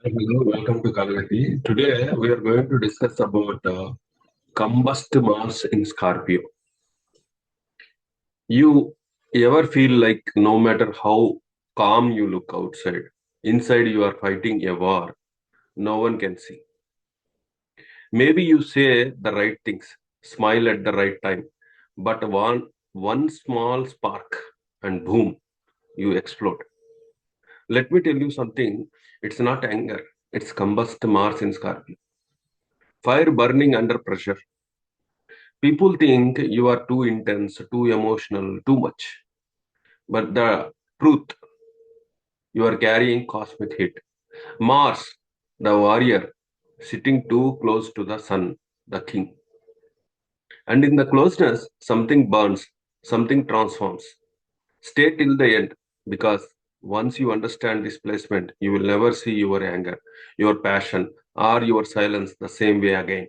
Hello, welcome to Kaalagathi. Today we are going to discuss about combust Mars in Scorpio. You ever feel like no matter how calm you look outside, inside you are fighting a war no one can see. Maybe you say the right things, smile at the right time, but one small spark and boom, you explode. Let me tell you something. It's not anger. It's combust Mars in Scorpio. Fire burning under pressure. People think you are too intense, too emotional, too much. But the truth, you are carrying cosmic heat. Mars, the warrior, sitting too close to the sun, the king. And in the closeness, something burns, something transforms. Stay till the end because once you understand this placement, you will never see your anger, your passion, or your silence the same way again.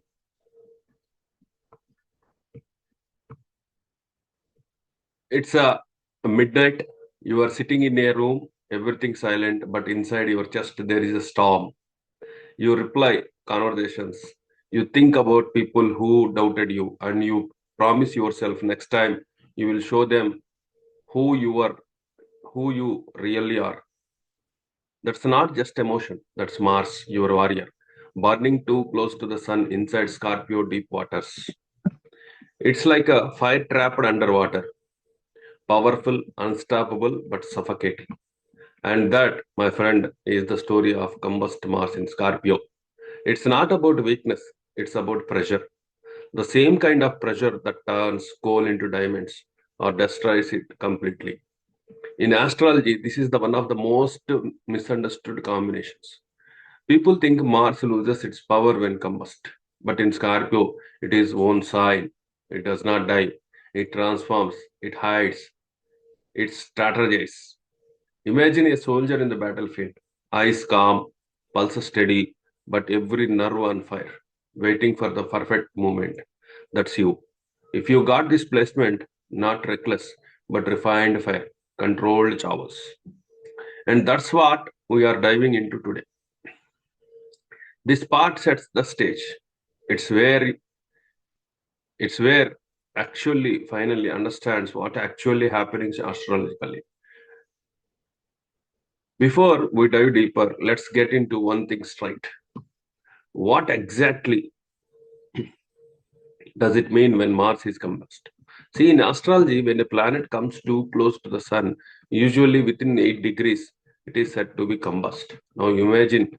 It's a midnight. You are sitting in a room, everything silent, but inside your chest there is a storm. You reply conversations. You think about people who doubted you, and you promise yourself next time you will show them who you are, who you really are. That's not just emotion. That's Mars, your warrior, burning too close to the sun inside Scorpio deep waters. It's like a fire trapped underwater, powerful, unstoppable, but suffocating. And that, my friend, is the story of Combust Mars in Scorpio. It's not about weakness, it's about pressure. The same kind of pressure that turns coal into diamonds or destroys it completely. In astrology, this is the one of the most misunderstood combinations. People think Mars loses its power when combust, but in Scorpio, it is own sign. It does not die. It transforms. It hides. It strategizes. Imagine a soldier in the battlefield, eyes calm, pulse steady, but every nerve on fire, waiting for the perfect moment. That's you. If you got this placement, not reckless, but refined fire, controlled chaos. And that's what we are diving into today. This part sets the stage. It's where it's where actually finally understands what actually happening astrologically. Before we dive deeper, let's get into one thing straight. What exactly does it mean when Mars is combust? See, in astrology, when a planet comes too close to the sun, usually within 8 degrees, it is said to be combust. Now imagine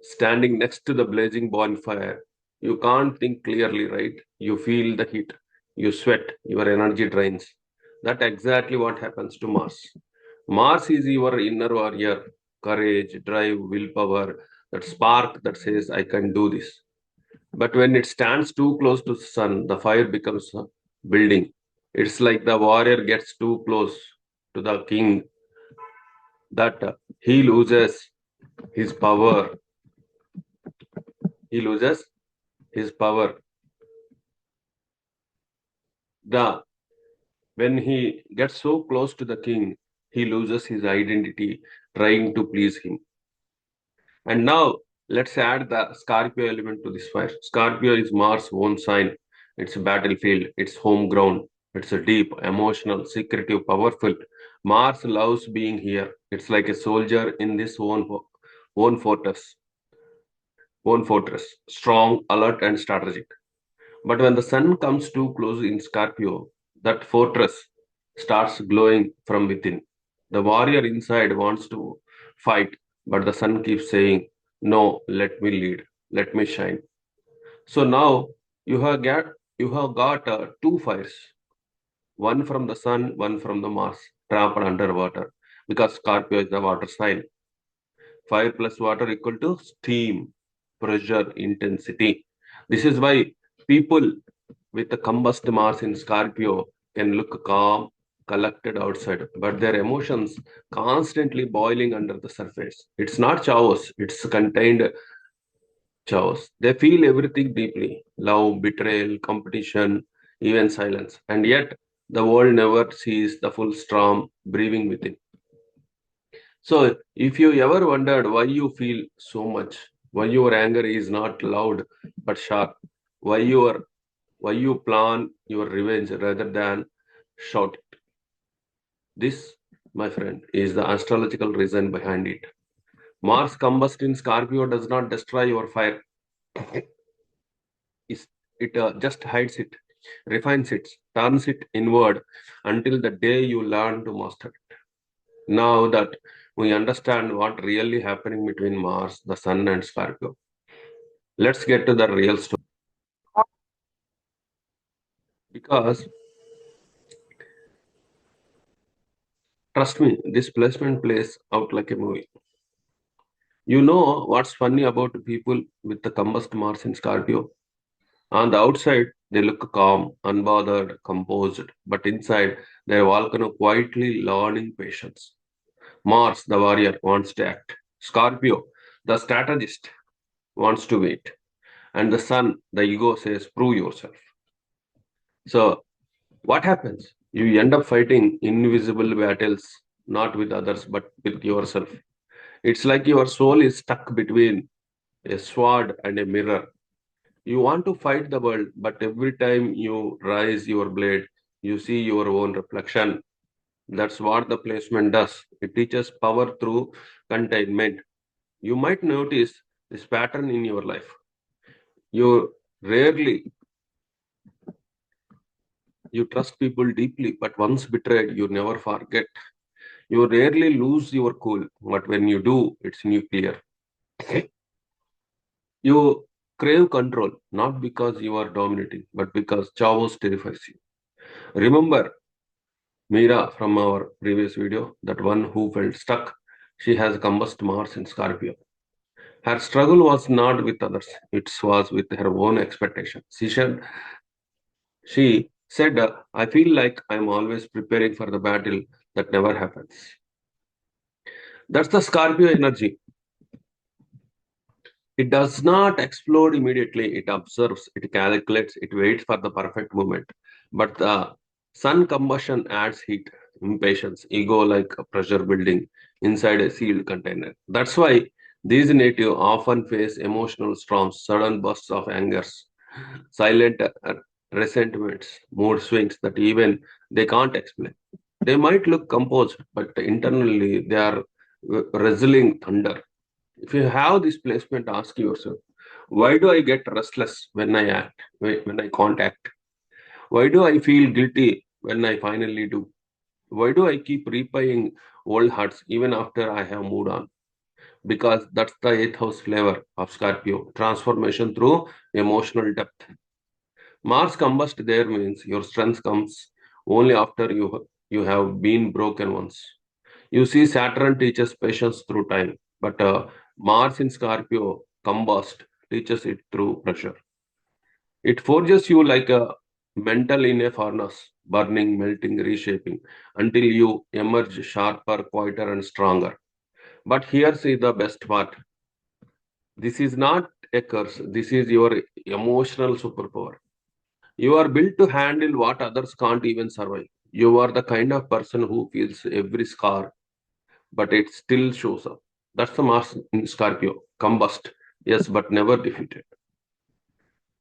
standing next to the blazing bonfire. You can't think clearly, right? You feel the heat, you sweat, your energy drains. That's exactly what happens to Mars. Mars is your inner warrior, courage, drive, willpower, that spark that says, I can do this. But when it stands too close to the sun, the fire becomes a building. It's like the warrior gets too close to the king that he loses his power. He loses his power. The when he gets so close to the king, he loses his identity trying to please him. And now let's add the Scorpio element to this fire. Scorpio is Mars' own sign. It's a battlefield, it's home ground. It's a deep, emotional, secretive, powerful. Mars loves being here. It's like a soldier in this own fortress, strong, alert, and strategic. But when the sun comes too close in Scorpio, that fortress starts glowing from within. The warrior inside wants to fight, but the sun keeps saying, no, let me lead, let me shine. So now you have got two fires, one from the sun, one from the Mars, trapped underwater, because Scorpio is the water sign. Fire plus water equal to steam, pressure, intensity. This is why people with the combust Mars in Scorpio can look calm, collected outside, but their emotions constantly boiling under the surface. It's not chaos, it's contained chaos. They feel everything deeply love, betrayal, competition, even silence. And yet, the world never sees the full storm breathing within. So if you ever wondered why you feel so much, why your anger is not loud but sharp, why you plan your revenge rather than shout it. This, my friend, is the astrological reason behind it. Mars combust in Scorpio does not destroy your fire. It just hides it, refines it, turns it inward until the day you learn to master it. Now that we understand what really happening between Mars, the Sun, and Scorpio, let's get to the real story. Because trust me, this placement plays out like a movie. You know what's funny about people with the combust Mars in Scorpio? On the outside, they look calm, unbothered, composed, but inside, they're volcano quietly learning patience. Mars, the warrior, wants to act. Scorpio, the strategist, wants to wait. And the Sun, the ego, says, prove yourself. So, what happens? You end up fighting invisible battles, not with others, but with yourself. It's like your soul is stuck between a sword and a mirror. You want to fight the world, but every time you raise your blade, you see your own reflection. That's what the placement does. It teaches power through containment. You might notice this pattern in your life. You rarely you trust people deeply, but once betrayed, you never forget. You rarely lose your cool, but when you do, it's nuclear. You crave control, not because you are dominating, but because chaos terrifies you. Remember Meera from our previous video, that one who felt stuck. She has combust Mars in Scorpio. Her struggle was not with others, it was with her own expectation. She said, I feel like I'm always preparing for the battle that never happens. That's the Scorpio energy. It does not explode immediately. It observes, it calculates, it waits for the perfect moment. But the sun combustion adds heat, impatience, ego like a pressure building inside a sealed container. That's why these natives often face emotional storms, sudden bursts of angers, silent resentments, mood swings that even they can't explain. They might look composed, but internally they are wrestling thunder. If you have this placement, ask yourself, why do I get restless when I act, when I can't act? Why do I feel guilty when I finally do? Why do I keep repaying old hurts even after I have moved on? Because that's the eighth house flavor of Scorpio, transformation through emotional depth. Mars combust there means your strength comes only after you have been broken once. You see, Saturn teaches patience through time, but Mars in Scorpio, combust, teaches it through pressure. It forges you like a mental in a furnace, burning, melting, reshaping, until you emerge sharper, quieter, and stronger. But here's the best part. This is not a curse. This is your emotional superpower. You are built to handle what others can't even survive. You are the kind of person who feels every scar, but it still shows up. That's the Mars in Scorpio. Combust, yes, but never defeated.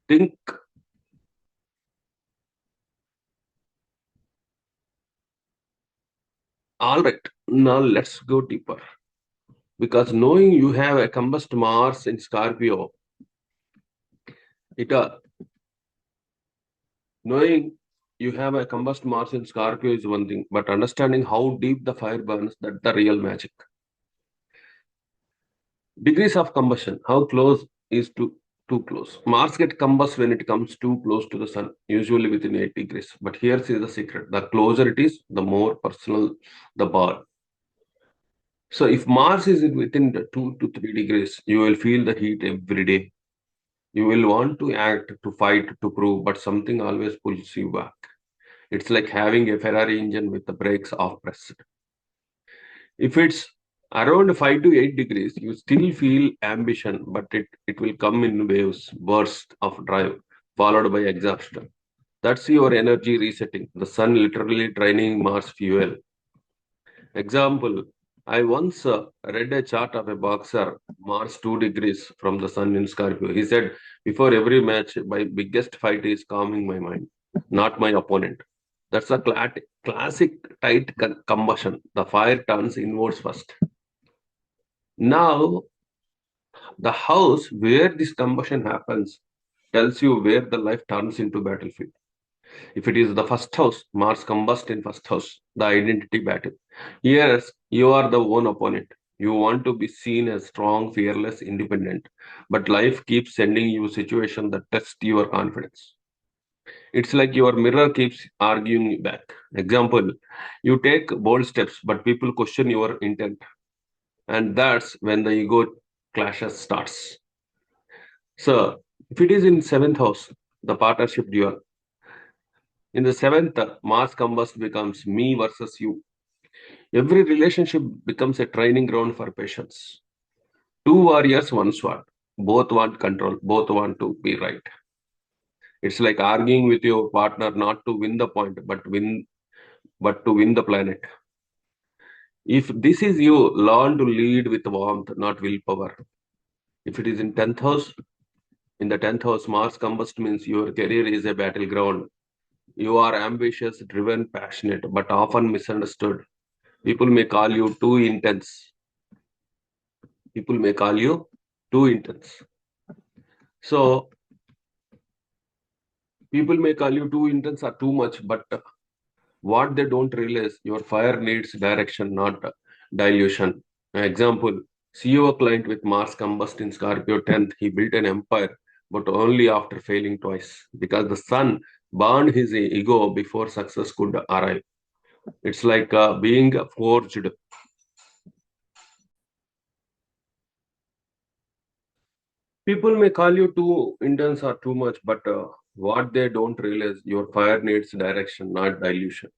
Think, all right, now let's go deeper. Because knowing you have a combust Mars in Scorpio, it knowing you have a combust Mars in Scorpio is one thing, but understanding how deep the fire burns, that's the real magic. Degrees of combustion, how close is too close? Mars get combust when it comes too close to the sun, usually within 8 degrees. But here's the secret. The closer it is, the more personal the bar. So if Mars is within the 2 to 3 degrees, you will feel the heat every day. You will want to act, to fight, to prove, but something always pulls you back. It's like having a Ferrari engine with the brakes off pressed. If it's around 5 to 8 degrees, you still feel ambition, but it will come in waves, bursts of drive, followed by exhaustion. That's your energy resetting. The sun literally draining Mars fuel. Example, I once read a chart of a boxer, Mars 2 degrees from the sun in Scorpio. He said, before every match, my biggest fight is calming my mind, not my opponent. That's a classic tight combustion. The fire turns inwards first. Now, the house where this combustion happens tells you where the life turns into battlefield. If it is the first house, Mars combust in first house, the identity battle. Yes, you are the one opponent. You want to be seen as strong, fearless, independent. But life keeps sending you situations that test your confidence. It's like your mirror keeps arguing back. Example, you take bold steps, but people question your intent. And that's when the ego clashes starts. So, if it is in seventh house, the partnership dual, in the seventh, Mars combust becomes me versus you. Every relationship becomes a training ground for patience. Two warriors, one sword. Both want control. Both want to be right. It's like arguing with your partner not to win the point, but to win the planet. If this is you, learn to lead with warmth, not willpower. If it is in tenth house, in the tenth house, Mars combust means your career is a battleground. You are ambitious, driven, passionate, but often misunderstood. People may call you too intense. People may call you too intense. So people may call you too intense or too much, but what they don't realize, your fire needs direction, not dilution. Example, CEO client with Mars combust in Scorpio 10th, he built an empire, but only after failing twice because the sun burned his ego before success could arrive. It's like being forged. People may call you too intense or too much, but what they don't realize, your fire needs direction, not dilution.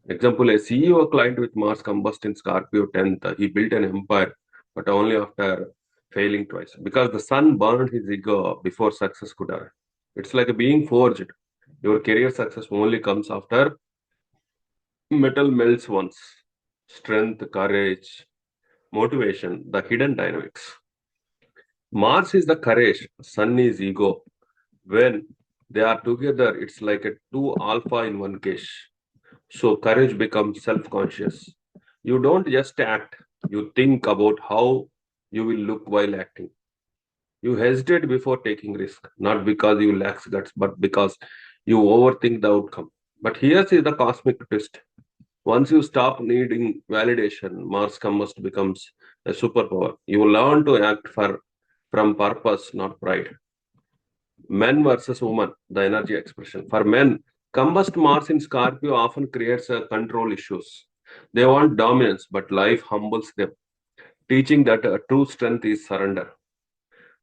Example, a CEO client with Mars combust in Scorpio 10th, he built an empire, but only after failing twice because the sun burned his ego before success could arrive. It's like being forged. Your career success only comes after metal melts once. Strength, courage, motivation, the hidden dynamics. Mars is the courage, Sun is ego. When they are together, it's like a two alpha in one case. So courage becomes self-conscious. You don't just act, you think about how you will look while acting. You hesitate before taking risk, not because you lack guts, but because you overthink the outcome. But here's the cosmic twist. Once you stop needing validation, Mars combust becomes a superpower. You learn to act from purpose, not pride. Men versus women, the energy expression. For men, combust Mars in Scorpio often creates control issues. They want dominance, but life humbles them, teaching that true strength is surrender.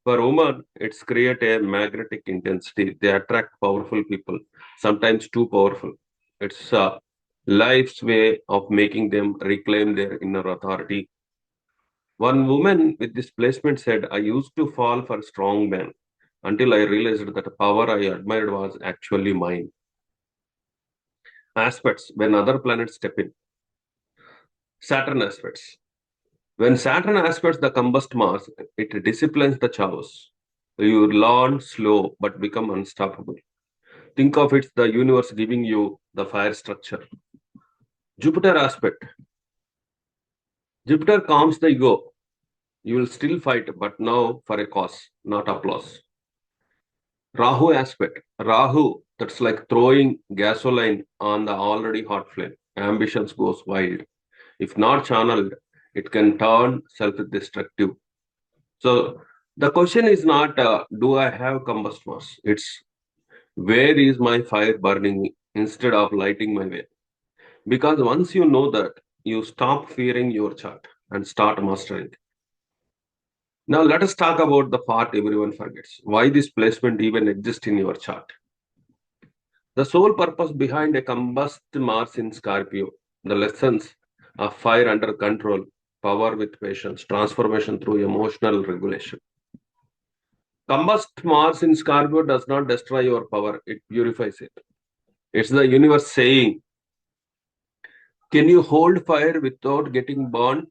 For women, it's create a magnetic intensity. They attract powerful people, sometimes too powerful. It's life's way of making them reclaim their inner authority. One woman with this placement said, I used to fall for strong men until I realized that the power I admired was actually mine. Aspects when other planets step in. Saturn aspects. When Saturn aspects the combust Mars, it disciplines the chaos. You learn slow but become unstoppable. Think of it the universe giving you the fire structure. Jupiter aspect. Jupiter calms the ego. You will still fight, but now for a cause, not applause. Rahu aspect. Rahu, that's like throwing gasoline on the already hot flame. Ambitions goes wild. If not channeled, it can turn self-destructive. So the question is not, do I have combust mass? It's where is my fire burning instead of lighting my way? Because once you know that, you stop fearing your chart and start mastering it. Now let us talk about the part everyone forgets. Why this placement even exists in your chart? The sole purpose behind a combust Mars in Scorpio, the lessons of fire under control, power with patience, transformation through emotional regulation. Combust Mars in Scorpio does not destroy your power, it purifies it. It's the universe saying, can you hold fire without getting burned?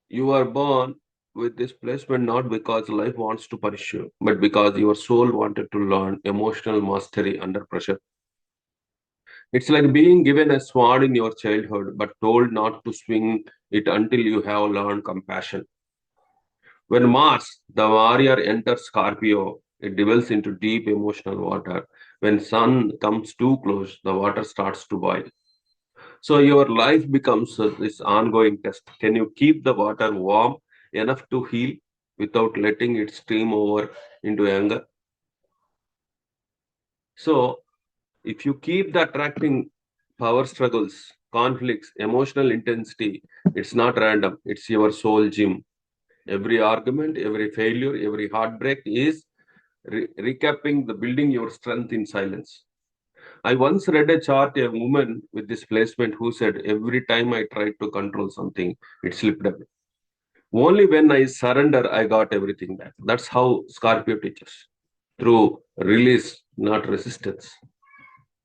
You are born with this placement not because life wants to punish you, but because your soul wanted to learn emotional mastery under pressure. It's like being given a sword in your childhood, but told not to swing it until you have learned compassion. When Mars, the warrior, enters Scorpio, it delves into deep emotional water. When Sun comes too close, the water starts to boil. So your life becomes this ongoing test. Can you keep the water warm enough to heal without letting it stream over into anger? So if you keep the attracting power struggles, conflicts, emotional intensity, it's not random. It's your soul gym. Every argument, every failure, every heartbreak is recapping the building your strength in silence. I once read a chart, a woman with this placement who said, every time I tried to control something, it slipped away. Only when I surrender, I got everything back. That's how Scorpio teaches through release, not resistance.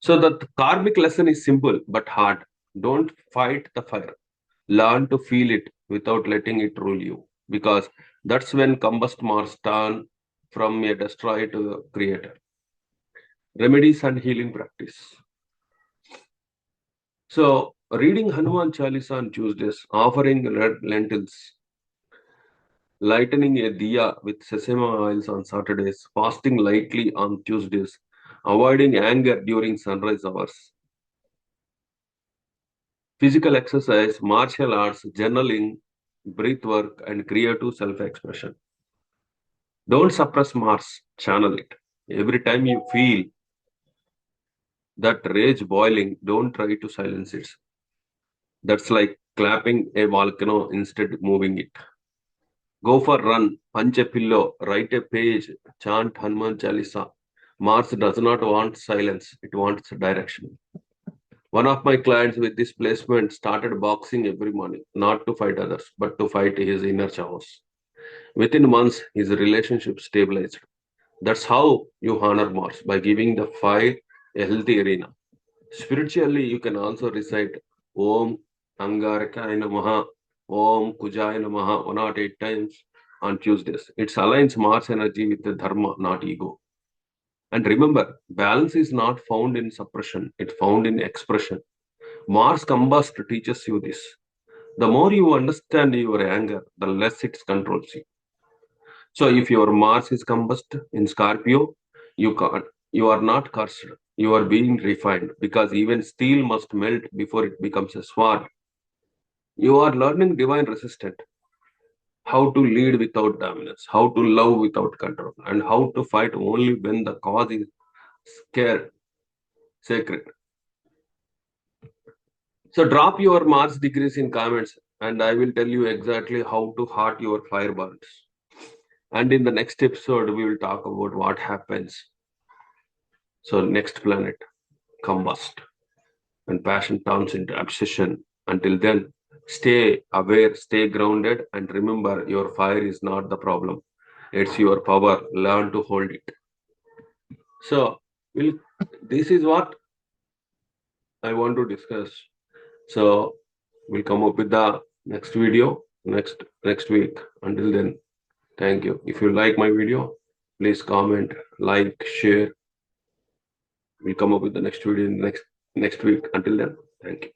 So the karmic lesson is simple but hard. Don't fight the fire. Learn to feel it without letting it rule you. Because that's when Combust Mars turn from a destroyer to a creator. Remedies and healing practice. So reading Hanuman Chalisa on Tuesdays, offering red lentils, lightening a diya with sesame oils on Saturdays, fasting lightly on Tuesdays, avoiding anger during sunrise hours, physical exercise, martial arts, journaling, breath work, and creative self expression. Don't suppress Mars, channel it. Every time you feel that rage boiling, don't try to silence it. That's like clapping a volcano instead moving it. Go for run, punch a pillow, write a page, chant Hanuman Chalisa. Mars does not want silence, it wants direction. One of my clients with this placement started boxing every morning, not to fight others, but to fight his inner chaos. Within months, his relationship stabilized. That's how you honor Mars, by giving the fire a healthy arena. Spiritually, you can also recite Om Angarakaya Namaha, Om Kujaya Namaha 108 times on Tuesdays. It aligns Mars energy with the Dharma, not ego. And remember, balance is not found in suppression, it's found in expression. Mars Combust teaches you this. The more you understand your anger, the less it controls you. So if your Mars is combust in Scorpio, you are not cursed. You are being refined because even steel must melt before it becomes a sword. You are learning divine resistance, how to lead without dominance, how to love without control, and how to fight only when the cause is scared, sacred. So drop your Mars degrees in comments and I will tell you exactly how to heart your fire burns. And in the next episode, we will talk about what happens. So next planet, combust, and passion turns into obsession. Until then, stay aware, stay grounded, and remember your fire is not the problem. It's your power. Learn to hold it. So, we'll, this is what I want to discuss. So, we'll come up with the next video next week. Until then, thank you. If you like my video, please comment, like, share. We'll come up with the next video next week. Until then, thank you.